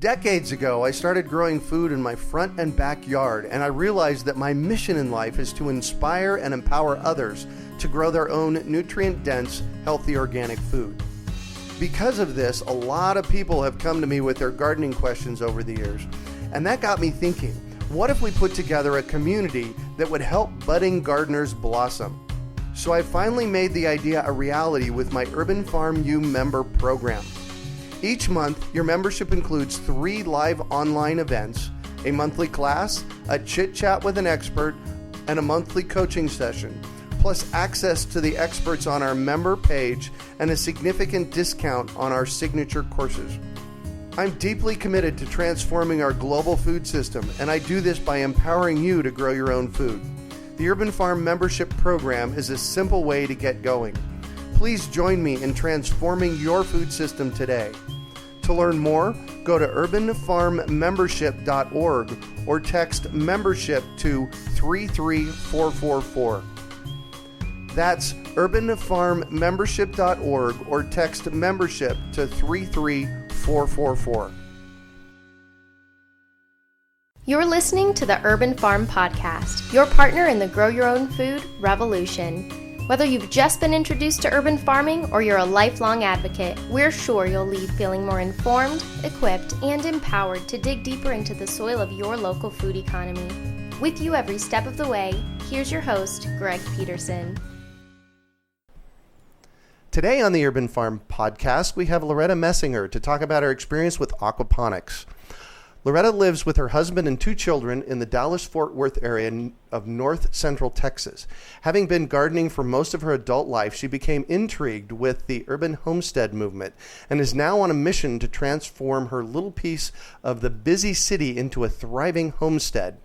Decades ago, I started growing food in my front and backyard, and I realized that my mission in life is to inspire and empower others to grow their own nutrient-dense, healthy organic food. Because of this, a lot of people have come to me with their gardening questions over the years, and that got me thinking, what if we put together a community that would help budding gardeners blossom? So I finally made the idea a reality with my Urban Farm U member program. Each month, your membership includes 3 live online events, a monthly class, a chit-chat with an expert, and a monthly coaching session, plus access to the experts on our member page and a significant discount on our signature courses. I'm deeply committed to transforming our global food system, and I do this by empowering you to grow your own food. The Urban Farm membership program is a simple way to get going. Please join me in transforming your food system today. To learn more, go to urbanfarmmembership.org or text membership to 33444. That's urbanfarmmembership.org or text membership to 33444. You're listening to the Urban Farm Podcast, your partner in the Grow Your Own Food revolution. Whether you've just been introduced to urban farming or you're a lifelong advocate, we're sure you'll leave feeling more informed, equipped, and empowered to dig deeper into the soil of your local food economy. With you every step of the way, here's your host, Greg Peterson. Today on the Urban Farm Podcast, we have Loretta Messinger to talk about her experience with aquaponics. Loretta lives with her husband and 2 children in the Dallas-Fort Worth area of north central Texas. Having been gardening for most of her adult life, she became intrigued with the urban homestead movement and is now on a mission to transform her little piece of the busy city into a thriving homestead.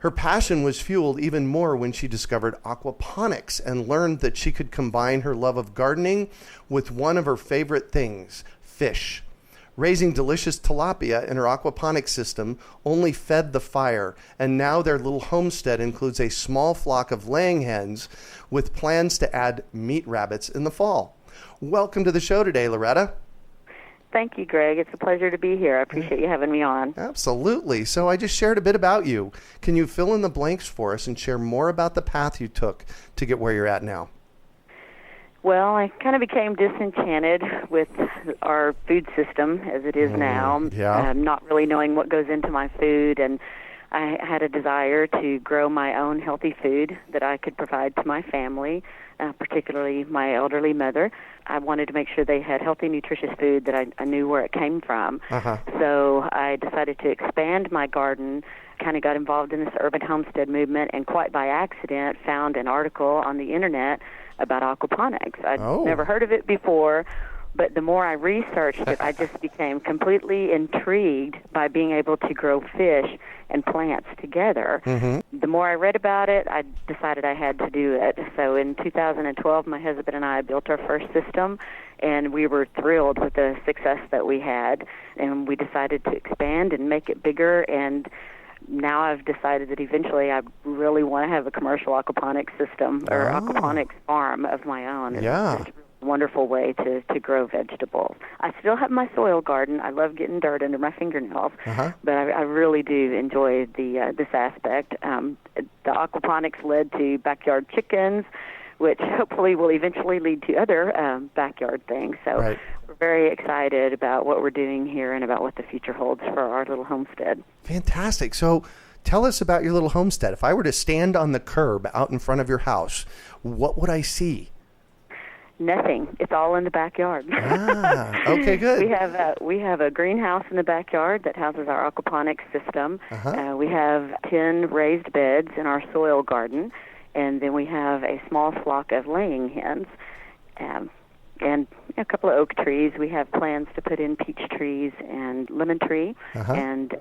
Her passion was fueled even more when she discovered aquaponics and learned that she could combine her love of gardening with one of her favorite things, fish. Raising delicious tilapia in her aquaponics system only fed the fire, and now their little homestead includes a small flock of laying hens with plans to add meat rabbits in the fall. Welcome to the show today, Loretta. Thank you, Greg. It's a pleasure to be here. I appreciate you having me on. Absolutely. So I just shared a bit about you. Can you fill in the blanks for us and share more about the path you took to get where you're at now? Well, I kind of became disenchanted with our food system as it is now, not really knowing what goes into my food, and I had a desire to grow my own healthy food that I could provide to my family, particularly my elderly mother. I wanted to make sure they had healthy, nutritious food that I knew where it came from. So I decided to expand my garden, kind of got involved in this urban homestead movement, and quite by accident found an article on the internet about aquaponics. I'd never heard of it before, but the more I researched it, I just became completely intrigued by being able to grow fish and plants together. The more I read about it, I decided I had to do it. So in 2012, my husband and I built our first system, and we were thrilled with the success that we had, and we decided to expand and make it bigger, and now I've decided that eventually I really want to have a commercial aquaponics system or aquaponics farm of my own. It's a wonderful way to grow vegetables. I still have my soil garden. I love getting dirt under my fingernails, but I really do enjoy this aspect. The aquaponics led to backyard chickens, which hopefully will eventually lead to other backyard things. So we're very excited about what we're doing here and about what the future holds for our little homestead. Fantastic. So tell us about your little homestead. If I were to stand on the curb out in front of your house, what would I see? Nothing. It's all in the backyard. Okay, good. We have a greenhouse in the backyard that houses our aquaponics system. We have 10 raised beds in our soil garden, and then we have a small flock of laying hens. And a couple of oak trees. We have plans to put in peach trees and lemon tree and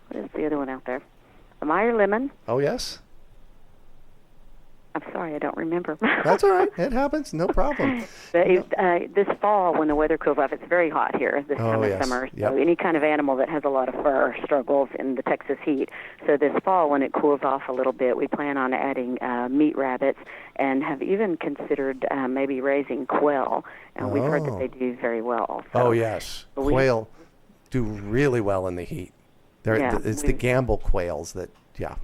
what is the other one out there? A Meyer lemon. Oh, yes. I'm sorry, I don't remember. That's all right. It happens. No problem. This fall, when the weather cools off, it's very hot here this time of summer. So any kind of animal that has a lot of fur struggles in the Texas heat. So this fall, when it cools off a little bit, we plan on adding meat rabbits and have even considered maybe raising quail. And we've heard that they do very well. So yes. Quail. do really well in the heat. It's the Gamble quails that, Yeah,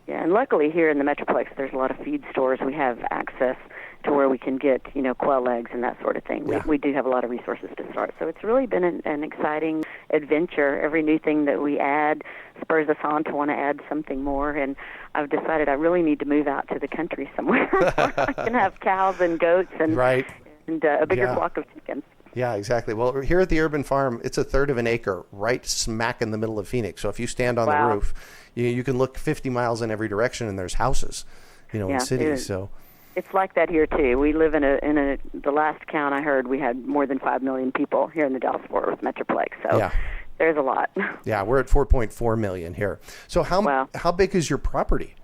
and luckily here in the Metroplex, there's a lot of feed stores. We have access to where we can get, quail eggs and that sort of thing. Yeah. We do have a lot of resources to start. So it's really been an exciting adventure. Every new thing that we add spurs us on to want to add something more. And I've decided I really need to move out to the country somewhere where I can have cows and goats and a bigger flock of chickens. Yeah, exactly. Well, here at the Urban Farm, it's 1/3 of an acre right smack in the middle of Phoenix. So if you stand on the roof, you can look 50 miles in every direction, and there's houses, in cities. So it's like that here too. We live in the last count I heard, we had more than 5 million people here in the Dallas-Fort Worth Metroplex. So there's a lot. Yeah, we're at 4.4 million here. So how big is your property?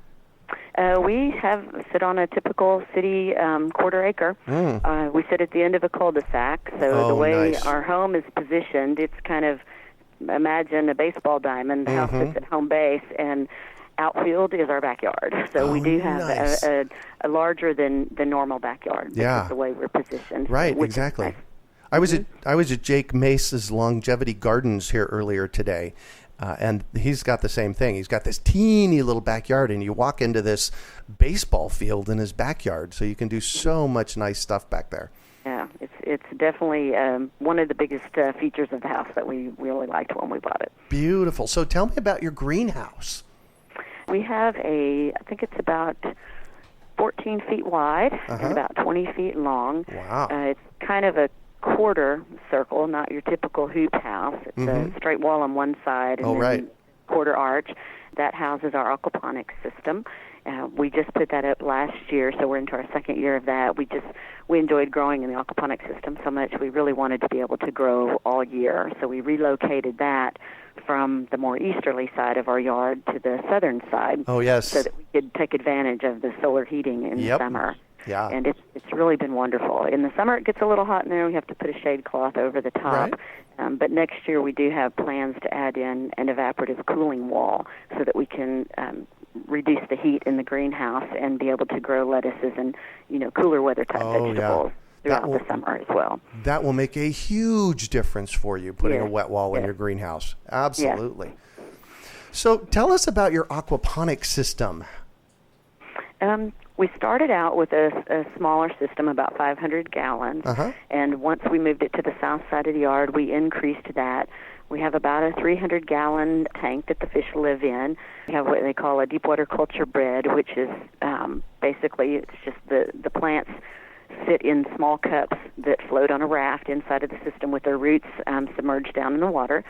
We sit on a typical city quarter acre. We sit at the end of a cul-de-sac. So the way our home is positioned, it's kind of, imagine a baseball diamond. The house sits at home base, and outfield is our backyard. So we do have a larger than normal backyard. That's the way we're positioned. Right, exactly. Nice. I was at Jake Mace's Longevity Gardens here earlier today. And he's got the same thing. He's got this teeny little backyard, and you walk into this baseball field in his backyard. So you can do so much nice stuff back there. Yeah, it's definitely one of the biggest features of the house that we really liked when we bought it. Beautiful. So tell me about your greenhouse. We have I think it's about 14 feet wide and about 20 feet long. Wow. It's kind of a quarter circle, not your typical hoop house. It's a straight wall on one side and then quarter arch. That houses our aquaponics system. We just put that up last year, so we're into our second year of that. We enjoyed growing in the aquaponics system so much we really wanted to be able to grow all year. So we relocated that from the more easterly side of our yard to the southern side. Oh, yes. So that we could take advantage of the solar heating in the summer. Yeah. And it's really been wonderful. In the summer, it gets a little hot in there. We have to put a shade cloth over the top. Right. But next year, we do have plans to add in an evaporative cooling wall so that we can reduce the heat in the greenhouse and be able to grow lettuces and, cooler weather type vegetables throughout the summer as well. That will make a huge difference for you, putting a wet wall in your greenhouse. Absolutely. Yeah. So tell us about your aquaponics system. We started out with a smaller system, about 500 gallons, and once we moved it to the south side of the yard, we increased that. We have about a 300-gallon tank that the fish live in. We have what they call a deep water culture bed, which is basically it's just the plants sit in small cups that float on a raft inside of the system with their roots submerged down in the water.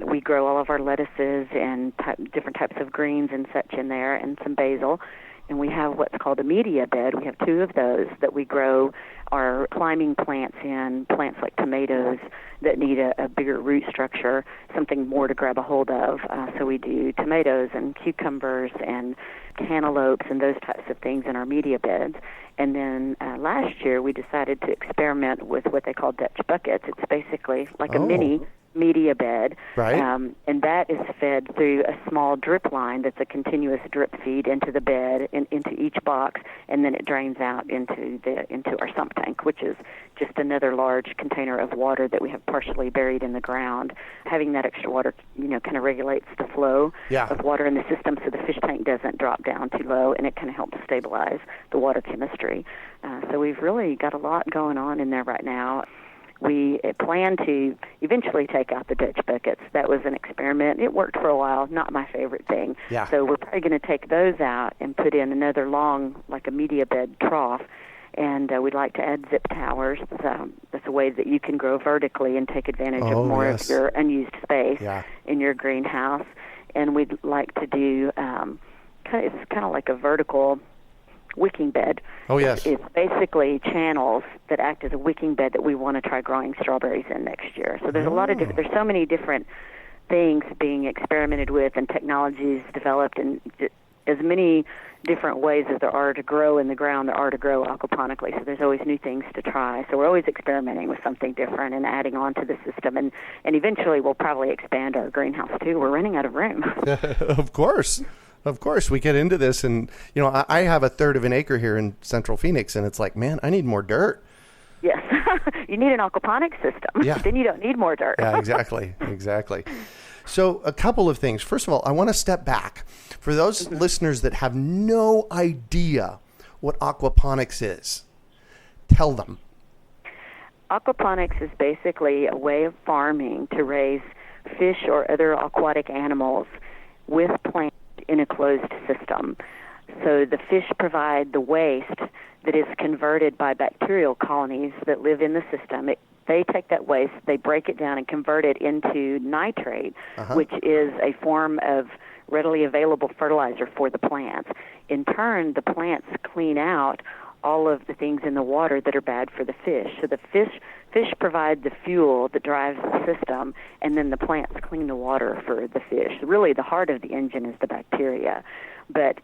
We grow all of our lettuces and different types of greens and such in there, and some basil. And we have what's called a media bed. We have 2 of those that we grow our climbing plants in, plants like tomatoes that need a bigger root structure, something more to grab a hold of. So we do tomatoes and cucumbers and cantaloupes and those types of things in our media beds. And then last year we decided to experiment with what they call Dutch buckets. It's basically like a mini media bed, and that is fed through a small drip line that's a continuous drip feed into the bed and into each box, and then it drains out into our sump tank, which is just another large container of water that we have partially buried in the ground. Having that extra water, kind of regulates the flow of water in the system, so the fish tank doesn't drop down too low, and it kind of helps stabilize the water chemistry. So we've really got a lot going on in there right now. We plan to eventually take out the Dutch buckets. That was an experiment. It worked for a while, not my favorite thing. Yeah. So we're probably going to take those out and put in another long, like a media bed trough. And we'd like to add zip towers. That's a way that you can grow vertically and take advantage of more of your unused space in your greenhouse. And we'd like to do, it's kind of like a vertical wicking bed. Oh, yes. It's basically channels that act as a wicking bed that we want to try growing strawberries in next year. So there's a lot of there's so many different things being experimented with and technologies developed, and as many different ways as there are to grow in the ground, there are to grow aquaponically. So there's always new things to try. So we're always experimenting with something different and adding on to the system. And eventually we'll probably expand our greenhouse too. We're running out of room. Of course. Of course, we get into this, and I have 1/3 of an acre here in Central Phoenix, and it's like, man, I need more dirt. Yes, You need an aquaponics system. Yeah. Then you don't need more dirt. Yeah, exactly. So a couple of things. First of all, I want to step back. For those listeners that have no idea what aquaponics is, tell them. Aquaponics is basically a way of farming to raise fish or other aquatic animals with plants in a closed system. So the fish provide the waste that is converted by bacterial colonies that live in the system. They take that waste, they break it down and convert it into nitrate, which is a form of readily available fertilizer for the plants. In turn, the plants clean out all of the things in the water that are bad for the fish. So the fish provide the fuel that drives the system, and then the plants clean the water for the fish. Really, the heart of the engine is the bacteria. But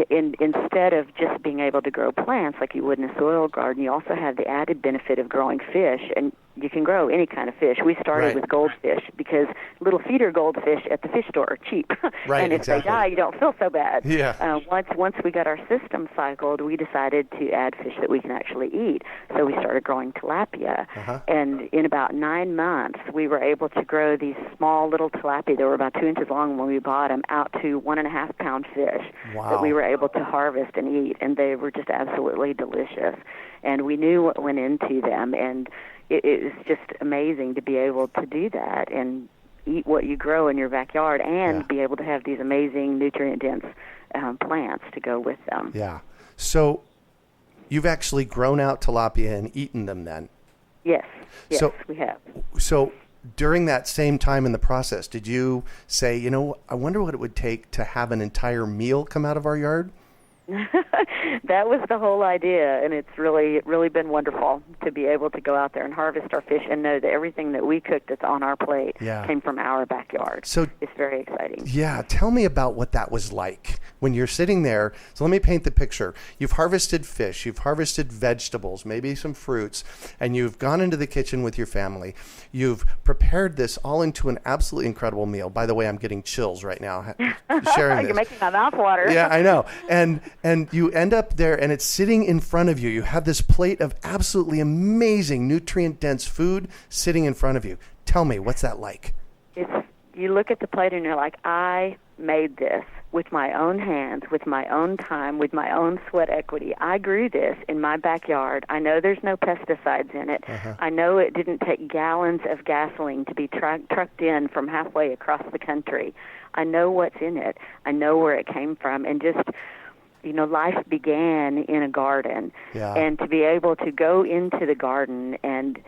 instead of just being able to grow plants like you would in a soil garden, you also have the added benefit of growing fish, and you can grow any kind of fish. We started with goldfish because little feeder goldfish at the fish store are cheap. And if they die, you don't feel so bad. Yeah. Once we got our system cycled, we decided to add fish that we can actually eat. So we started growing tilapia. And in about 9 months, we were able to grow these small little tilapia that were about 2 inches long when we bought them out to 1.5 pound fish that we were able to harvest and eat. And they were just absolutely delicious. And we knew what went into them, and it was just amazing to be able to do that and eat what you grow in your backyard and be able to have these amazing nutrient-dense plants to go with them. Yeah. So you've actually grown out tilapia and eaten them then? Yes, we have. So during that same time in the process, did you say, I wonder what it would take to have an entire meal come out of our yard? That was the whole idea, and it's really been wonderful to be able to go out there and harvest our fish and know that everything that we cooked that's on our plate came from our backyard. So it's very exciting. Yeah, tell me about what that was like when you're sitting there. So let me paint the picture. You've harvested fish, you've harvested vegetables, maybe some fruits, and you've gone into the kitchen with your family. You've prepared this all into an absolutely incredible meal. By the way, I'm getting chills right now sharing this. You're making my mouth water. Yeah, I know. And you end up there, and it's sitting in front of you. You have this plate of absolutely amazing, nutrient-dense food sitting in front of you. Tell me, what's that like? You look at the plate, and you're like, I made this with my own hands, with my own time, with my own sweat equity. I grew this in my backyard. I know there's no pesticides in it. I know it didn't take gallons of gasoline to be trucked in from halfway across the country. I know what's in it. I know where it came from, and just life began in a garden, and to be able to go into the garden and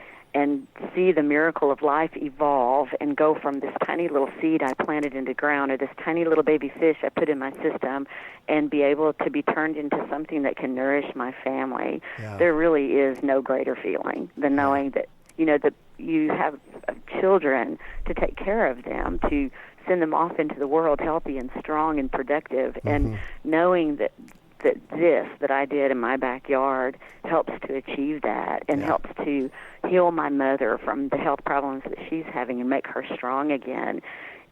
see the miracle of life evolve and go from this tiny little seed I planted into the ground or this tiny little baby fish I put in my system and be able to be turned into something that can nourish my family. There really is no greater feeling than knowing that, that you have children to take care of them, to send them off into the world healthy and strong and productive, and knowing that this that I did in my backyard helps to achieve that and helps to heal my mother from the health problems that she's having and make her strong again.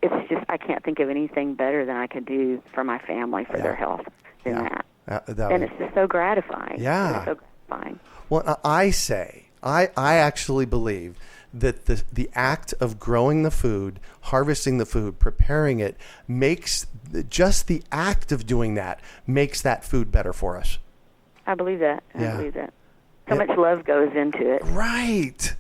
It's just, I can't think of anything better than I could do for my family, for their health than that. And it's just so gratifying. Yeah. It's so gratifying. Well, I actually believe that the act of growing the food, harvesting the food, preparing it, makes just the act of doing that makes that food better for us. I believe that. I believe that. So much love goes into it. Right.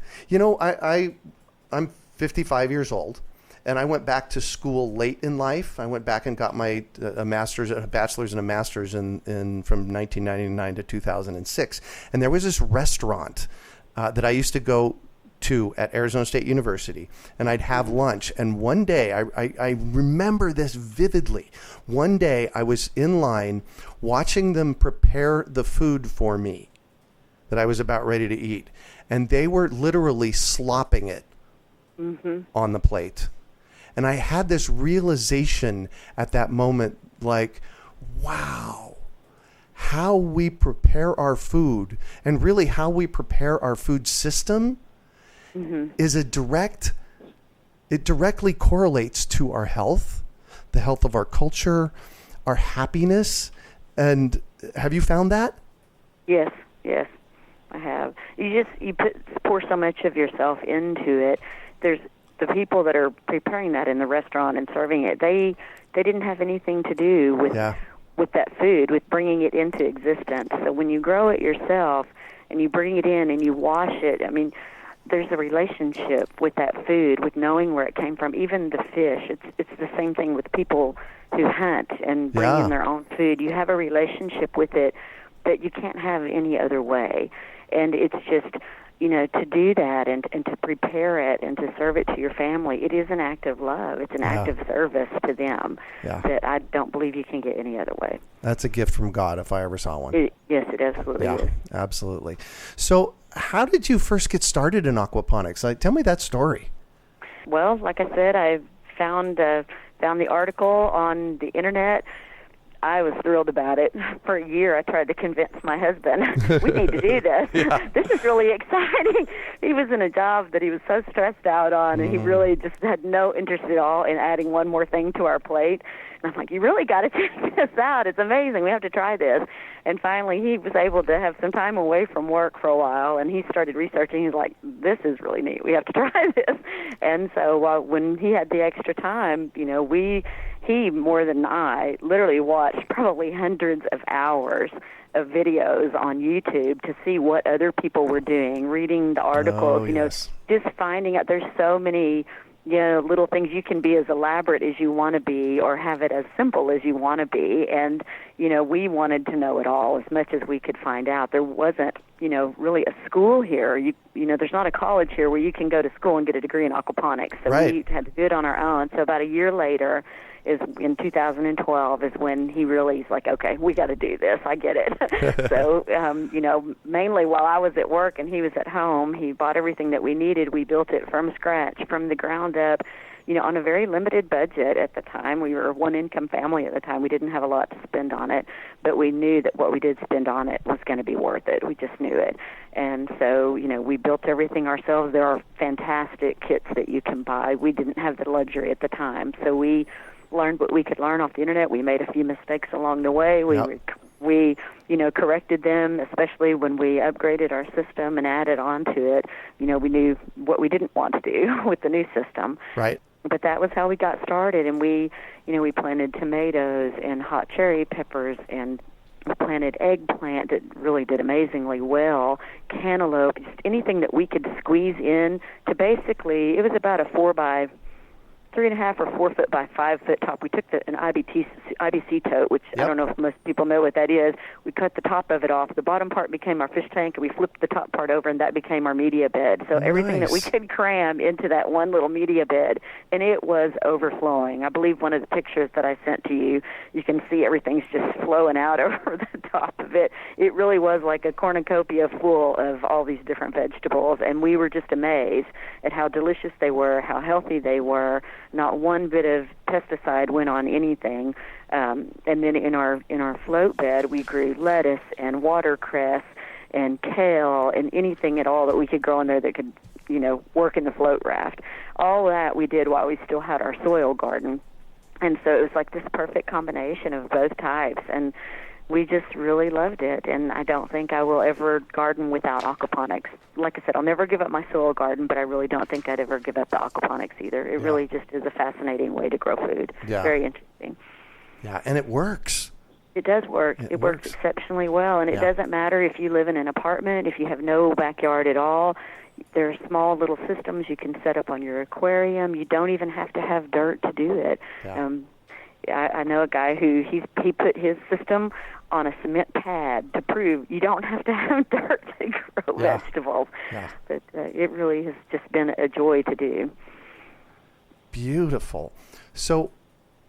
I'm 55 years old, and I went back to school late in life. I went back and got my a bachelor's and a master's in from 1999 to 2006. And there was this restaurant that I used to go to at Arizona State University, and I'd have lunch. And one day, I remember this vividly. One day I was in line watching them prepare the food for me that I was about ready to eat. And they were literally slopping it on the plate. And I had this realization at that moment, like, wow, how we prepare our food and really how we prepare our food system is it directly correlates to our health, the health of our culture, our happiness. And have you found that? Yes. I have. You pour so much of yourself into it. There's the people that are preparing that in the restaurant and serving it. They didn't have anything to do with that food, with bringing it into existence. So when you grow it yourself and you bring it in and you wash it, I mean, there's a relationship with that food, with knowing where it came from. Even the fish, it's the same thing with people who hunt and bring in their own food. You have a relationship with it that you can't have any other way. And it's just, to do that and to prepare it and to serve it to your family, it is an act of love. It's an act of service to them that I don't believe you can get any other way. That's a gift from God if I ever saw one. Yes, it absolutely is. Absolutely. So how did you first get started in aquaponics? Tell me that story. Well, like I said, I found the article on the internet. I was thrilled about it. For a year, I tried to convince my husband, we need to do this. This is really exciting. He was in a job that he was so stressed out on, and he really just had no interest at all in adding one more thing to our plate. And I'm like, you really got to check this out. It's amazing. We have to try this. And finally, he was able to have some time away from work for a while, and he started researching. He's like, this is really neat. We have to try this. And so when he had the extra time, he, more than I, literally watched probably hundreds of hours of videos on YouTube to see what other people were doing, reading the articles, just finding out there's so many little things. You can be as elaborate as you want to be or have it as simple as you want to be. And, we wanted to know it all as much as we could find out. There wasn't, really a school here. There's not a college here where you can go to school and get a degree in aquaponics. So we had to do it on our own. So about a year later, in 2012 is when he's like, okay, we got to do this. I get it. So, mainly while I was at work and he was at home, he bought everything that we needed. We built it from scratch, from the ground up, on a very limited budget at the time. We were a one-income family at the time. We didn't have a lot to spend on it, but we knew that what we did spend on it was going to be worth it. We just knew it. And so, we built everything ourselves. There are fantastic kits that you can buy. We didn't have the luxury at the time, so we learned what we could learn off the internet. We made a few mistakes along the way. We corrected them, especially when we upgraded our system and added on to it. We knew what we didn't want to do with the new system. Right. But that was how we got started, and we planted tomatoes and hot cherry peppers, and we planted eggplant that really did amazingly well, cantaloupe, just anything that we could squeeze in to basically, it was about a 4 by 3.5 or 4 foot by 5 foot top. We took an IBC tote, which I don't know if most people know what that is. We cut the top of it off. The bottom part became our fish tank, and we flipped the top part over, and that became our media bed. So everything that we could cram into that one little media bed, and it was overflowing. I believe one of the pictures that I sent to you, you can see everything's just flowing out over the top of it. It really was like a cornucopia full of all these different vegetables, and we were just amazed at how delicious they were, how healthy they were. Not one bit of pesticide went on anything. And then in our float bed, we grew lettuce and watercress and kale and anything at all that we could grow in there that could, work in the float raft. All that we did while we still had our soil garden. And so it was like this perfect combination of both types. And we just really loved it, and I don't think I will ever garden without aquaponics. Like I said, I'll never give up my soil garden, but I really don't think I'd ever give up the aquaponics either. It really just is a fascinating way to grow food. Yeah. Very interesting. Yeah, and it works. It does work. It works exceptionally well, and it doesn't matter if you live in an apartment, if you have no backyard at all. There are small little systems you can set up on your aquarium. You don't even have to have dirt to do it. Yeah. I know a guy who he put his system on a cement pad to prove you don't have to have dirt to grow vegetables. Yeah. But it really has just been a joy to do. Beautiful. So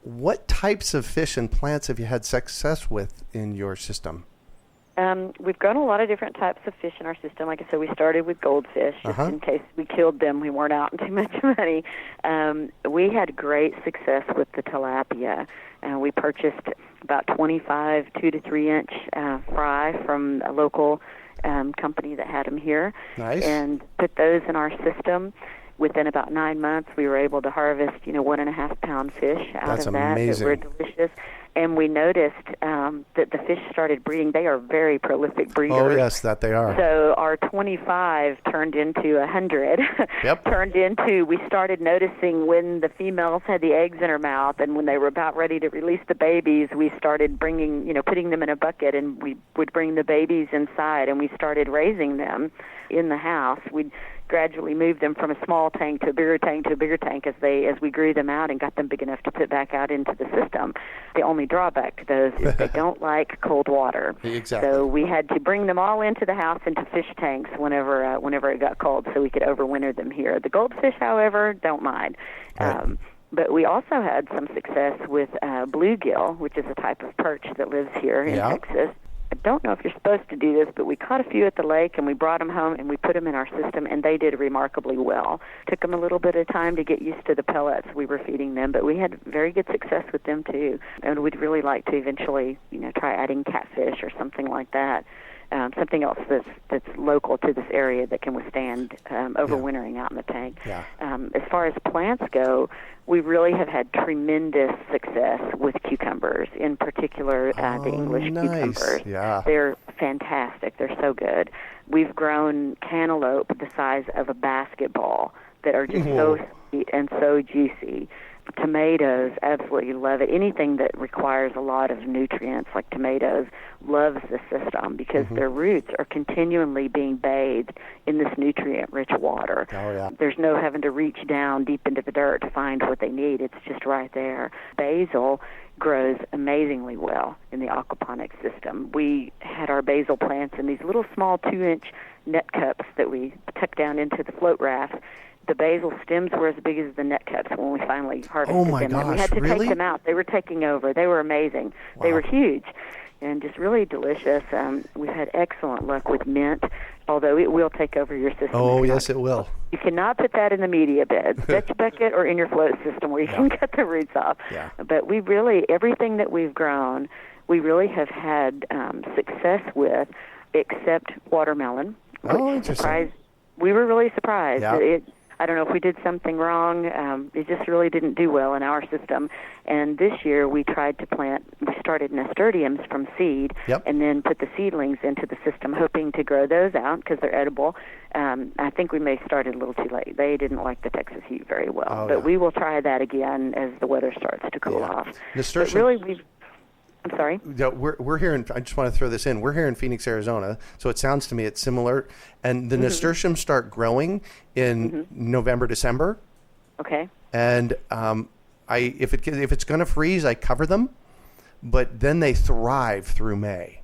what types of fish and plants have you had success with in your system? We've grown a lot of different types of fish in our system. Like I said, we started with goldfish. Just in case we killed them, we weren't out too much money. We had great success with the tilapia. We purchased about 25 2 to 3 inch fry from a local company that had them here. Nice. And put those in our system. Within about 9 months, we were able to harvest, 1.5 pound fish out of that. Amazing. That were delicious. and we noticed that the fish started breeding. They are very prolific breeders. Oh, yes, that they are. So our 25 turned into 100. Yep. We started noticing when the females had the eggs in her mouth, and when they were about ready to release the babies, we started putting them in a bucket, and we would bring the babies inside, and we started raising them in the house. We'd gradually moved them from a small tank to a bigger tank to a bigger tank as we grew them out and got them big enough to put back out into the system. The only drawback to those is they don't like cold water. Exactly. So we had to bring them all into the house into fish tanks whenever it got cold, so we could overwinter them here. The goldfish, however, don't mind. Right. But we also had some success with bluegill, which is a type of perch that lives here in Texas. I don't know if you're supposed to do this, but we caught a few at the lake, and we brought them home, and we put them in our system, and they did remarkably well. Took them a little bit of time to get used to the pellets we were feeding them, but we had very good success with them, too. And we'd really like to eventually, try adding catfish or something like that. Something else that's local to this area that can withstand overwintering out in the tank. Yeah. As far as plants go, we really have had tremendous success with cucumbers, in particular the English cucumbers. Yeah. They're fantastic. They're so good. We've grown cantaloupe the size of a basketball that are just so sweet and so juicy. Tomatoes, absolutely love it. Anything that requires a lot of nutrients, like tomatoes, loves the system because their roots are continually being bathed in this nutrient-rich water. Oh, yeah. There's no having to reach down deep into the dirt to find what they need. It's just right there. Basil grows amazingly well in the aquaponics system. We had our basil plants in these little small 2-inch net cups that we tuck down into the float raft. The basil stems were as big as the net cups when we finally harvested Oh, my them. gosh, And we had to really? take them out. They were taking over. They were amazing. Wow. They were huge and just really delicious. We've had excellent luck with mint, although it will take over your system. Oh, yes, it will. You cannot put that in the media bed, Dutch bucket, or in your float system where you can cut the roots off. Yeah. But everything that we've grown, we really have had success with, except watermelon. Oh, interesting. We were really surprised. Yeah. I don't know if we did something wrong. It just really didn't do well in our system. And this year we started nasturtiums from seed and then put the seedlings into the system, hoping to grow those out because they're edible. I think we may have started a little too late. They didn't like the Texas heat very well. But we will try that again as the weather starts to cool off. But really, I'm sorry? Yeah, we're here I just want to throw this in. We're here in Phoenix, Arizona, so it sounds to me it's similar. And the nasturtiums start growing in November, December. Okay. And if it's going to freeze, I cover them, but then they thrive through May.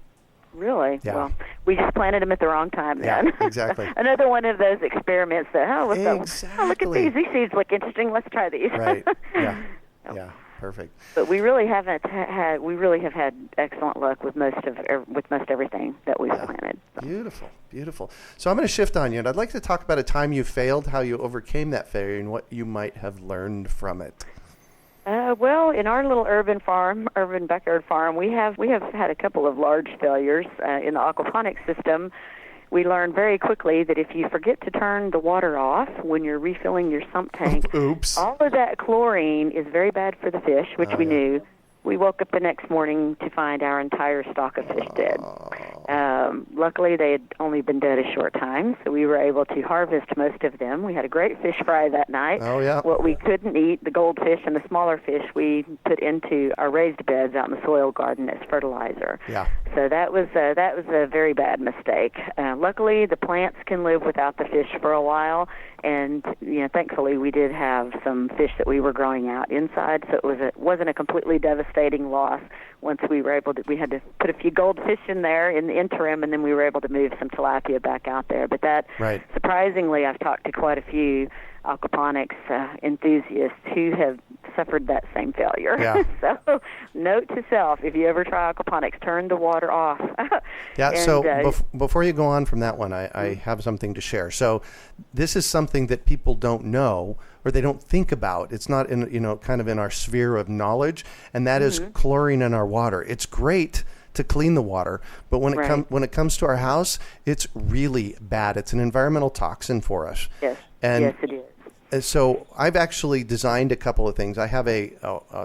Really? Yeah. Well, we just planted them at the wrong time then. Yeah, exactly. Another one of those experiments that, look at these. These seeds look interesting. Let's try these. Right. Yeah. Yeah. Perfect. But we really have had excellent luck with most everything that we've planted. So. Beautiful. So I'm going to shift on you, and I'd like to talk about a time you failed, how you overcame that failure, and what you might have learned from it. Well, in our little urban backyard farm, we have had a couple of large failures in the aquaponics system. We learned very quickly that if you forget to turn the water off when you're refilling your sump tank, all of that chlorine is very bad for the fish, which we knew. We woke up the next morning to find our entire stock of fish dead. Luckily, they had only been dead a short time, so we were able to harvest most of them. We had a great fish fry that night. Oh, yeah. What we couldn't eat, the goldfish and the smaller fish, we put into our raised beds out in the soil garden as fertilizer. Yeah. So that was a very bad mistake. Luckily, the plants can live without the fish for a while, and thankfully, we did have some fish that we were growing out inside, so it wasn't a completely devastating loss. Once we had to put a few goldfish in there in the interim, and then we were able to move some tilapia back out there. But surprisingly, I've talked to quite a few aquaponics enthusiasts who have suffered that same failure. Yeah. So, note to self: if you ever try aquaponics, turn the water off. Yeah. And, before you go on from that one, I have something to share. So, this is something that people don't know or they don't think about. It's not in kind of in our sphere of knowledge, and that is chlorine in our water. It's great to clean the water, but when it comes to our house, it's really bad. It's an environmental toxin for us. Yes. And yes, it is. So I've actually designed a couple of things. I have a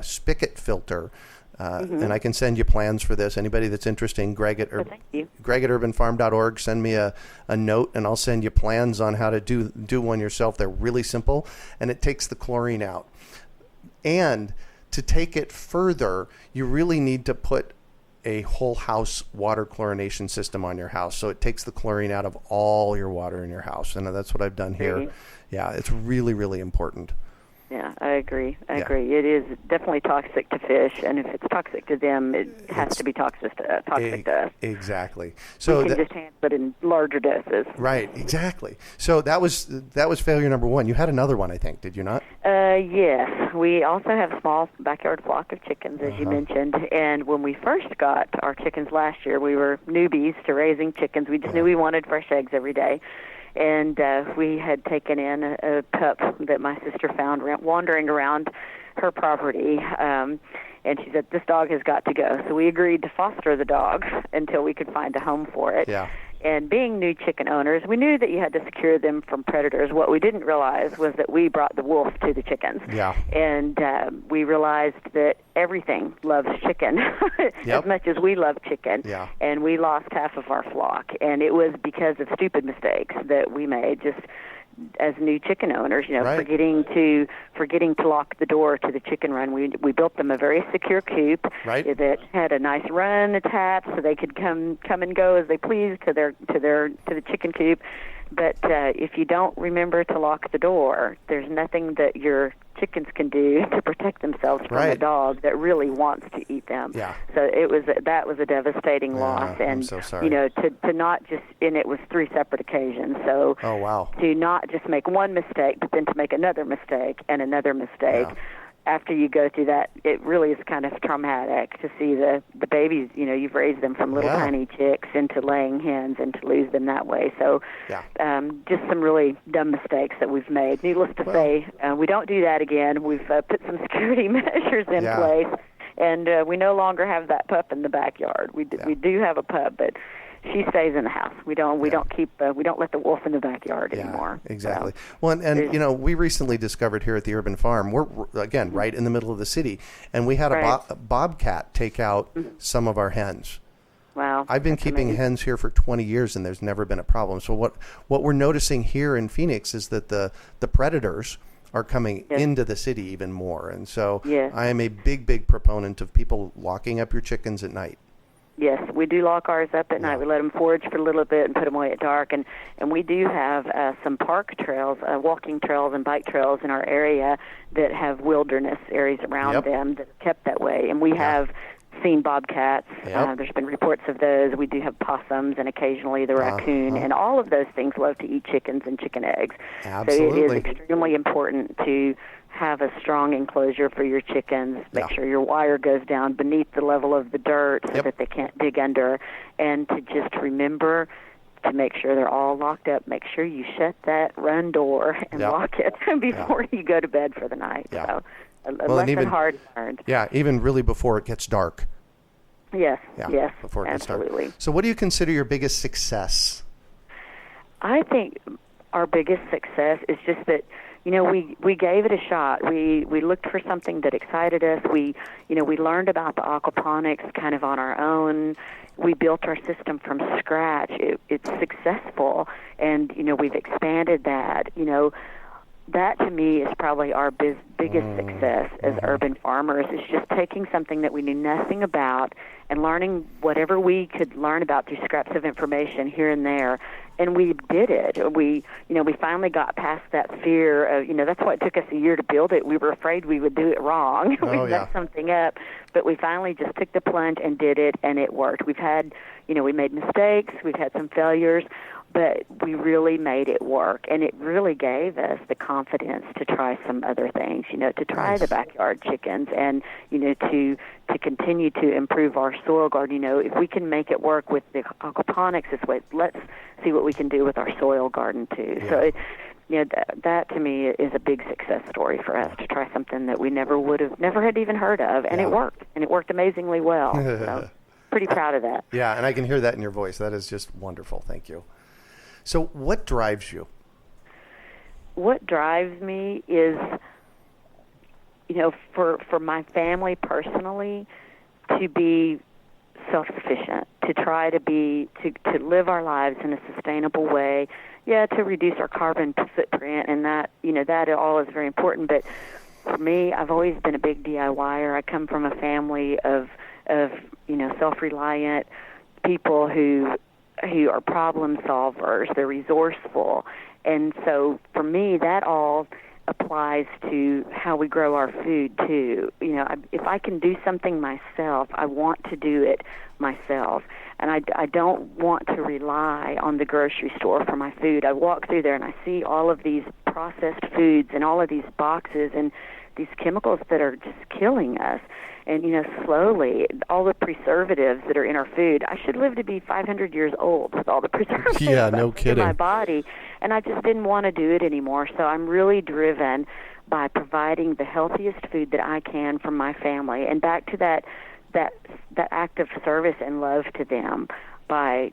spigot filter And I can send you plans for this. Anybody that's interested, Greg at urbanfarm.org, send me a note, and I'll send you plans on how to do one yourself. They're really simple, and it takes the chlorine out. And to take it further, you really need to put a whole house water chlorination system on your house. So it takes the chlorine out of all your water in your house. And that's what I've done here. Really? Yeah, it's really, really important. Yeah, I agree. It is definitely toxic to fish, and if it's toxic to them, it has to be toxic to us. Exactly. So we can just handle it in larger doses. Right, exactly. So that was failure number one. You had another one, I think, did you not? Yes. We also have a small backyard flock of chickens, as you mentioned, and when we first got our chickens last year, we were newbies to raising chickens. We just knew we wanted fresh eggs every day. And we had taken in a pup that my sister found wandering around her property. And she said, this dog has got to go. So we agreed to foster the dog until we could find a home for it. Yeah. And being new chicken owners, we knew that you had to secure them from predators. What we didn't realize was that we brought the wolf to the chickens. Yeah. And we realized that everything loves chicken as much as we love chicken. Yeah. And we lost half of our flock. And it was because of stupid mistakes that we made, just as new chicken owners, right. forgetting to lock the door to the chicken run. We built them a very secure coop that had a nice run attached, so they could come and go as they pleased to the chicken coop. But if you don't remember to lock the door, there's nothing that your chickens can do to protect themselves from a dog that really wants to eat them. Yeah. So that was a devastating loss, and I'm so sorry. to not just, and it was 3 separate occasions. So oh wow, to not just make one mistake, but then to make another mistake and another mistake. Yeah. After you go through that, it really is kind of traumatic to see the babies, you've raised them from little tiny chicks into laying hens and to lose them that way. So just some really dumb mistakes that we've made. Needless to say, we don't do that again. We've put some security measures in place, and we no longer have that pup in the backyard. We do have a pup, but she stays in the house. We don't let the wolf in the backyard anymore. Exactly. So, well, and we recently discovered here at the Urban Farm, we're again right in the middle of the city, and we had a bobcat take out some of our hens. Wow. I've been keeping hens here for 20 years, and there's never been a problem. So what we're noticing here in Phoenix is that the predators are coming into the city even more, and so I am a big proponent of people locking up your chickens at night. Yes, we do lock ours up at night. We let them forage for a little bit and put them away at dark. And we do have some park trails, walking trails and bike trails in our area that have wilderness areas around them that are kept that way. And we have seen bobcats. There's been reports of those. We do have possums and occasionally the raccoon. And all of those things love to eat chickens and chicken eggs. Absolutely. So it is extremely important to have a strong enclosure for your chickens. Make sure your wire goes down beneath the level of the dirt so that they can't dig under. And to just remember to make sure they're all locked up. Make sure you shut that run door and lock it before you go to bed for the night. So a lesson hard learned. Yeah, even really before it gets dark. Yes, before it gets dark. Absolutely. So what do you consider your biggest success? I think our biggest success is just that we gave it a shot. We looked for something that excited us. We learned about the aquaponics kind of on our own. We built our system from scratch. It's successful, and we've expanded that. That to me is probably our biggest success as urban farmers, is just taking something that we knew nothing about and learning whatever we could learn about through scraps of information here and there. And we did it. We finally got past that fear of, that's why it took us a year to build it. We were afraid we would do it wrong. We messed something up. But we finally just took the plunge and did it, and it worked. We've had, we made mistakes. We've had some failures. But we really made it work, and it really gave us the confidence to try some other things, to try the backyard chickens and, to continue to improve our soil garden. If we can make it work with the aquaponics this way, let's see what we can do with our soil garden too. So, that to me is a big success story for us, to try something that we never had even heard of, and it worked amazingly well. So, pretty proud of that. Yeah, and I can hear that in your voice. That is just wonderful. Thank you. So what drives you? What drives me is, for my family personally, to be self-sufficient, to try to live our lives in a sustainable way. Yeah, to reduce our carbon footprint, and that all is very important. But for me, I've always been a big DIYer. I come from a family of self-reliant people who are problem solvers. They're resourceful, and so for me, that all applies to how we grow our food too. If I can do something myself, I want to do it myself, and I don't want to rely on the grocery store for my food. I walk through there and I see all of these processed foods and all of these boxes and these chemicals that are just killing us. And, slowly, all the preservatives that are in our food. I should live to be 500 years old with all the preservatives in my body. And I just didn't want to do it anymore. So I'm really driven by providing the healthiest food that I can for my family. And back to that act of service and love to them by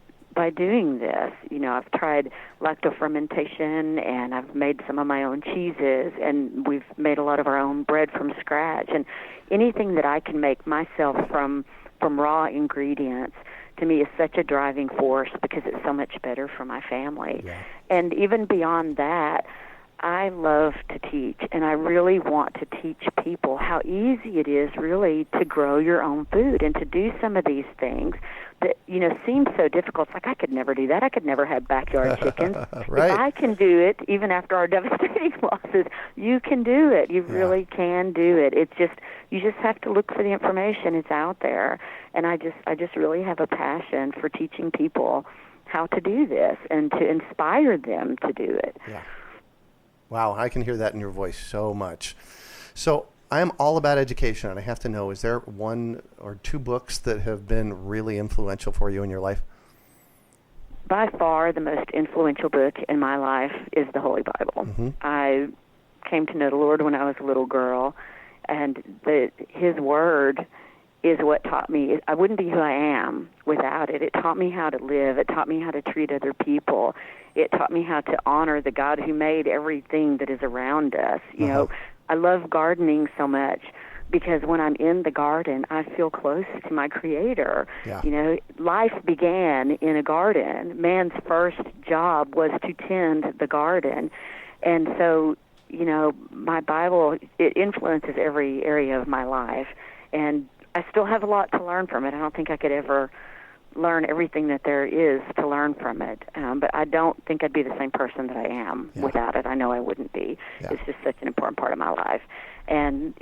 doing this. I've tried lactofermentation, and I've made some of my own cheeses, and we've made a lot of our own bread from scratch. And anything that I can make myself from raw ingredients, to me, is such a driving force because it's so much better for my family. Yeah. And even beyond that, I love to teach, and I really want to teach people how easy it is really to grow your own food and to do some of these things that, seem so difficult. It's like, I could never do that. I could never have backyard chickens. Right. If I can do it, even after our devastating losses, you can do it. You really can do it. It's just, you just have to look for the information. It's out there. And I just really have a passion for teaching people how to do this and to inspire them to do it. Yeah. Wow, I can hear that in your voice so much. So I am all about education, and I have to know, is there one or two books that have been really influential for you in your life? By far, the most influential book in my life is the Holy Bible. Mm-hmm. I came to know the Lord when I was a little girl, and His Word is what taught me. I wouldn't be who I am without it. It taught me how to live. It taught me how to treat other people. It taught me how to honor the God who made everything that is around us. I love gardening so much because when I'm in the garden, I feel close to my Creator. Yeah. Life began in a garden. Man's first job was to tend the garden. And so, my Bible, it influences every area of my life. And I still have a lot to learn from it. I don't think I could ever learn everything that there is to learn from it. But I don't think I'd be the same person that I am without it. I know I wouldn't be. Yeah. It's just such an important part of my life. And,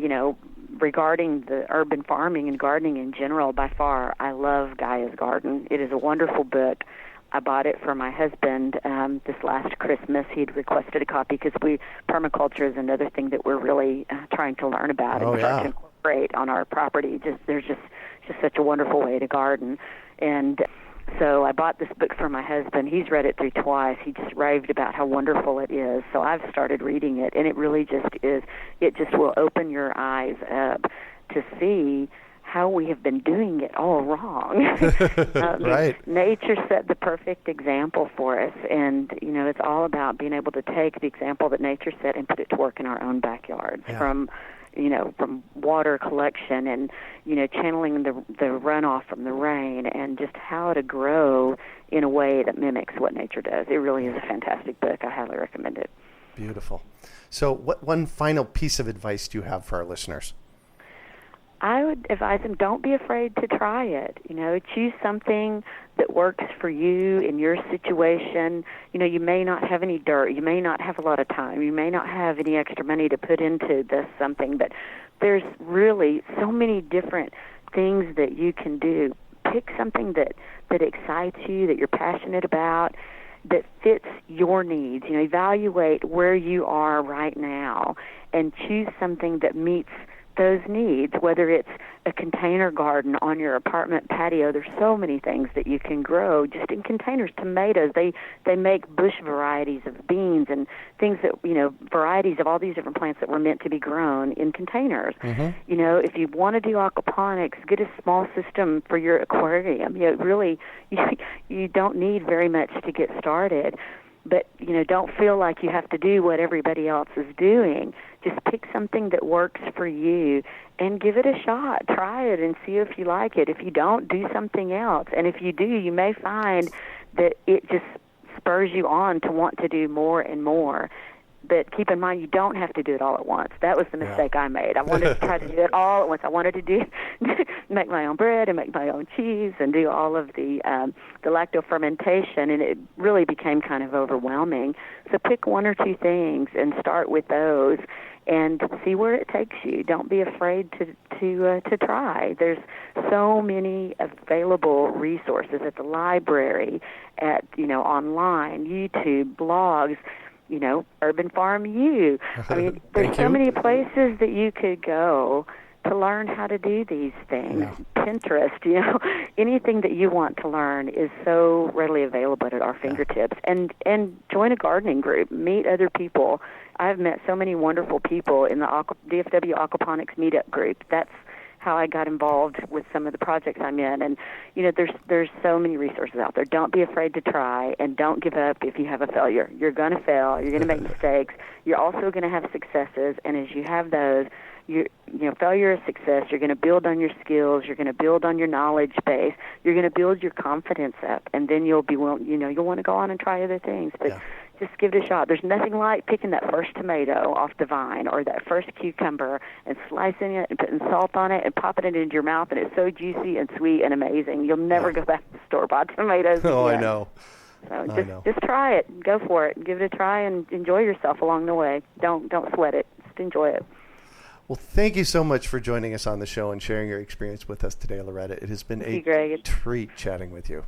regarding the urban farming and gardening in general, by far, I love Gaia's Garden. It is a wonderful book. I bought it for my husband this last Christmas. He'd requested a copy because permaculture is another thing that we're really trying to learn about and start to incorporate on our property. There's just such a wonderful way to garden. And so I bought this book for my husband. He's read it through twice. He just raved about how wonderful it is. So I've started reading it, and it really just is. It just will open your eyes up to see how we have been doing it all wrong. Right. Nature set the perfect example for us, and, it's all about being able to take the example that nature set and put it to work in our own backyards, from water collection and, channeling the runoff from the rain, and just how to grow in a way that mimics what nature does. It really is a fantastic book. I highly recommend it. Beautiful. So what one final piece of advice do you have for our listeners? I would advise them, don't be afraid to try it. Choose something that works for you in your situation. You may not have any dirt. You may not have a lot of time. You may not have any extra money to put into this something, but there's really so many different things that you can do. Pick something that excites you, that you're passionate about, that fits your needs. Evaluate where you are right now and choose something that meets those needs, whether it's a container garden on your apartment patio. There's so many things that you can grow just in containers. Tomatoes, they make bush varieties of beans and things that, varieties of all these different plants that were meant to be grown in containers. Mm-hmm. If you want to do aquaponics, get a small system for your aquarium. Really, you don't need very much to get started. but, don't feel like you have to do what everybody else is doing. Just pick something that works for you and give it a shot. Try it and see if you like it. If you don't, do something else. And if you do, you may find that it just spurs you on to want to do more and more. But keep in mind, you don't have to do it all at once. That was the mistake I made. I wanted to try to do it all at once. I wanted to make my own bread and make my own cheese and do all of the lacto fermentation, and it really became kind of overwhelming. So pick one or two things and start with those and see where it takes you. Don't be afraid to try. There's so many available resources at the library, at online, YouTube, blogs. Urban Farm U. I mean, there's so many places that you could go to learn how to do these things. Yeah. Pinterest, anything that you want to learn is so readily available at our fingertips. And join a gardening group. Meet other people. I've met so many wonderful people in the DFW Aquaponics meetup group. That's how I got involved with some of the projects I'm in. And, there's so many resources out there. Don't be afraid to try, and don't give up if you have a failure. You're going to fail. You're going to make mistakes. You're also going to have successes, and as you have those, failure is success. You're going to build on your skills. You're going to build on your knowledge base. You're going to build your confidence up, and then you'll want to go on and try other things. But just give it a shot. There's nothing like picking that first tomato off the vine or that first cucumber and slicing it and putting salt on it and popping it into your mouth, and it's so juicy and sweet and amazing. You'll never go back to store-bought tomatoes again. I know. So just try it. Go for it. Give it a try and enjoy yourself along the way. Don't sweat it. Just enjoy it. Well, thank you so much for joining us on the show and sharing your experience with us today, Loretta. It has been a treat chatting with you.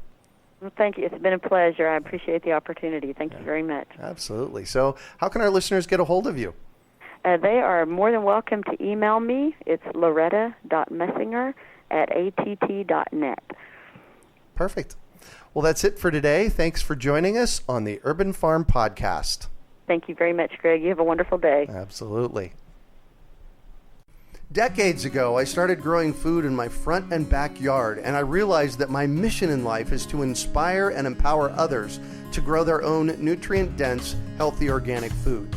Well, thank you. It's been a pleasure. I appreciate the opportunity. Thank you very much. Absolutely. So how can our listeners get a hold of you? They are more than welcome to email me. It's loretta.messinger@att.net. Perfect. Well, that's it for today. Thanks for joining us on the Urban Farm Podcast. Thank you very much, Greg. You have a wonderful day. Absolutely. Decades ago, I started growing food in my front and backyard, and I realized that my mission in life is to inspire and empower others to grow their own nutrient-dense, healthy organic food.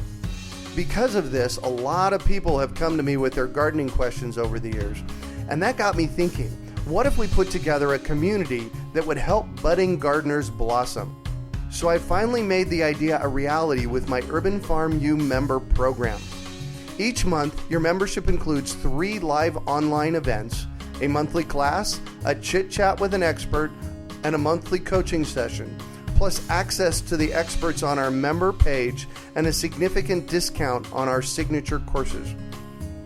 Because of this, a lot of people have come to me with their gardening questions over the years, and that got me thinking, what if we put together a community that would help budding gardeners blossom? So I finally made the idea a reality with my Urban Farm U member program. Each month, your membership includes 3 live online events, a monthly class, a chit-chat with an expert, and a monthly coaching session, plus access to the experts on our member page and a significant discount on our signature courses.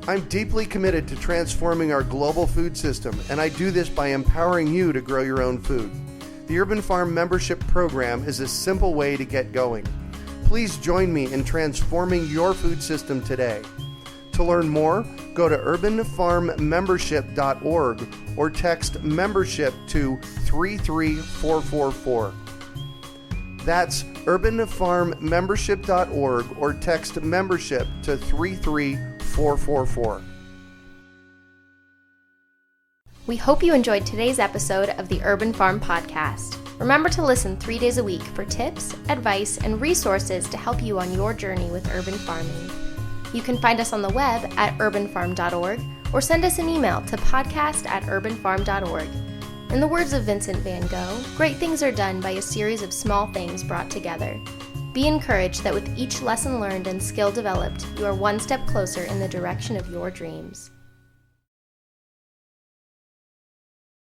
I'm deeply committed to transforming our global food system, and I do this by empowering you to grow your own food. The Urban Farm membership program is a simple way to get going. Please join me in transforming your food system today. To learn more, go to urbanfarmmembership.org or text membership to 33444. That's urbanfarmmembership.org or text membership to 33444. We hope you enjoyed today's episode of the Urban Farm Podcast. Remember to listen 3 days a week for tips, advice, and resources to help you on your journey with urban farming. You can find us on the web at urbanfarm.org or send us an email to podcast@urbanfarm.org. In the words of Vincent van Gogh, great things are done by a series of small things brought together. Be encouraged that with each lesson learned and skill developed, you are one step closer in the direction of your dreams.